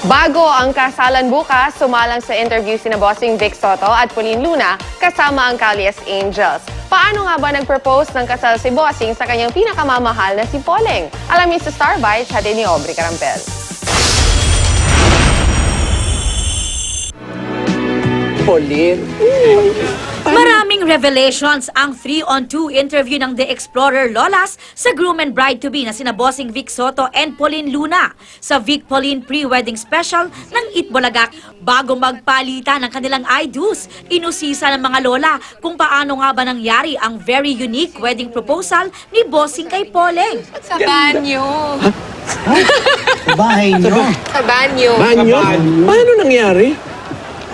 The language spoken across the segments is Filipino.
Bago ang kasalan bukas, sumalang sa interview sina Bossing Vic Soto at Pauline Luna kasama ang Calles Angels. Paano nga ba nag-propose ng kasal si Bossing sa kanyang pinakamamahal na si Poleng? Alamin sa Star Bites, hatid ni Aubrey Carampel. Pauline. Maraming revelations ang 3-on-2 interview ng The Explorer Lolas sa groom and bride-to-be na sina Bossing Vic Soto and Pauline Luna sa Vic-Pauline pre-wedding special ng Eat Bolagak. Bago magpalitan ng kanilang I-do's, inusisa ng mga lola kung paano nga ba nangyari ang very unique wedding proposal ni Bossing kay Poleng. Sa banyo. Sa bahay nyo. Sa banyo. Banyo? Paano nangyari?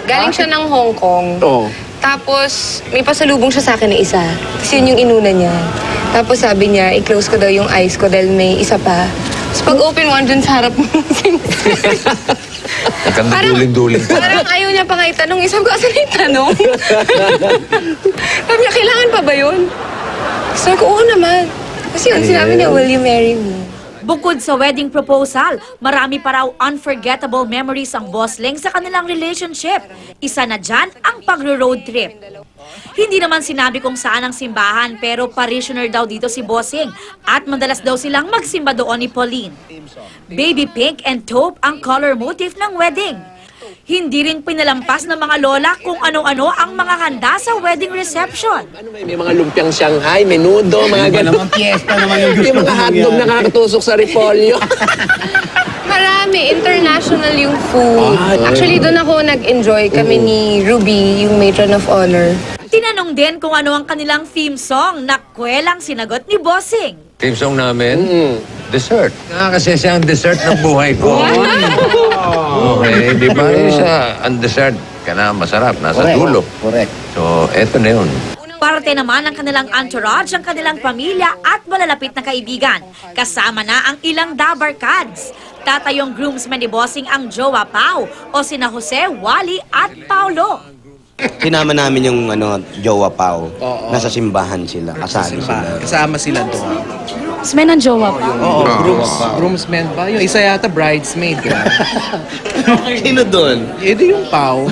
Galing siya ng Hong Kong. Oo. Tapos, may pasalubong siya sa akin na isa. Tapos yun yung inuna niya. Tapos sabi niya, i-close ko daw yung eyes ko dahil may isa pa. Tapos pag open mo, andun sa harap mo. Duling-duling pa. Parang ayaw niya pa nga itanong. Sabi ko, asan na yung tanong? Sabi niya, kailangan pa ba yun? Sabi ko, oo naman. Kasi yun, sinabi niya, will you marry me? Bukod sa wedding proposal, marami pa raw unforgettable memories ang Bossling sa kanilang relationship. Isa na dyan ang pagro-road trip. Hindi naman sinabi kung saan ang simbahan pero parishioner daw dito si Bossing at madalas daw silang magsimba doon ni Pauline. Baby pink and taupe ang color motif ng wedding. Hindi rin pinalampas ng mga lola kung ano-ano ang mga handa sa wedding reception. Ano may mga lumpiang Shanghai, menudo, mga Ano gano'n. naman, fiesta naman yung gusto Yung mga hotdog na nakakatusok sa repolyo. Marami. International yung food. Actually, doon ako nag-enjoy kami ni Ruby, yung matron of honor. Tinanong din kung ano ang kanilang theme song na kwelang sinagot ni Bossing. Team song namin, dessert. Kasi siya ang dessert ng buhay ko. Okay, di ba? Ang dessert ka na masarap, nasa dulo. Correct. So, eto na yun. Parte naman ng kanilang entourage ang kanilang pamilya at malalapit na kaibigan. Kasama na ang ilang dabarkads. Tatayong groomsmen ni Bossing ang Jowa Pao o sina Jose, Wally at Paulo. Sinama namin yung Jowa Pao. Nasa simbahan sila, kasali sila. Kasama sila doon. Men ang jowa pa. Oo, groomsmen ba? Yung isa yata bridesmaid. Sino doon? Ito yung pau.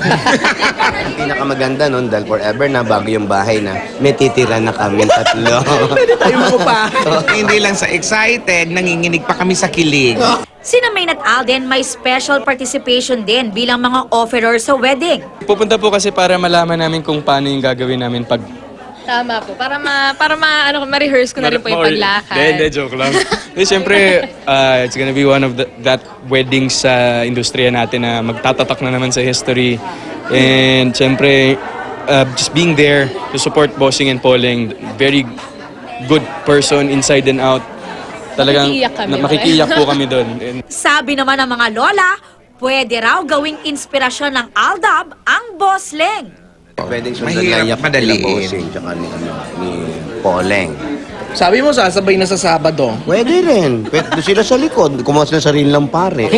Pinakamaganda nun, dahil forever na, bago yung bahay na, may titira na kami tatlo. Pwede tayo magupa. Hindi lang sa excited, nanginginig pa kami sa kilig. Sina Maine at Alden may special participation din bilang mga offerer sa wedding. Pupunta po kasi para malaman namin kung paano yung gagawin namin pag... Tama po. Para ma-rehearse ko na rin po yung paglakad. Hindi, joke lang. Siyempre, it's gonna be one of that weddings sa industriya natin na magtatatak na naman sa history. And siyempre, just being there to support Bossing and Poleng, very good person inside and out. Talagang makikiyak po kami doon. Sabi naman ng mga lola, pwede raw gawing inspirasyon ng Aldab ang Bossling. Pwedeng sundan Mahirap na nila madaliin. Bossing, tsaka ni Poleng. Sabi mo, sasabay na sa Sabado. Pwede rin. Pwede sila sa likod, kumakas na sarili ng pare.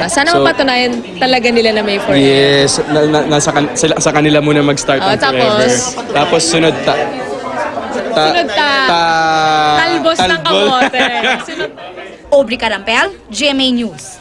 Sana So, mapatunayan talaga nila na may forever. Yes, sa kanila muna mag-start ang forever. Tapos sunod Sunod talbos ng kamote. Aubrey Carampel, GMA News.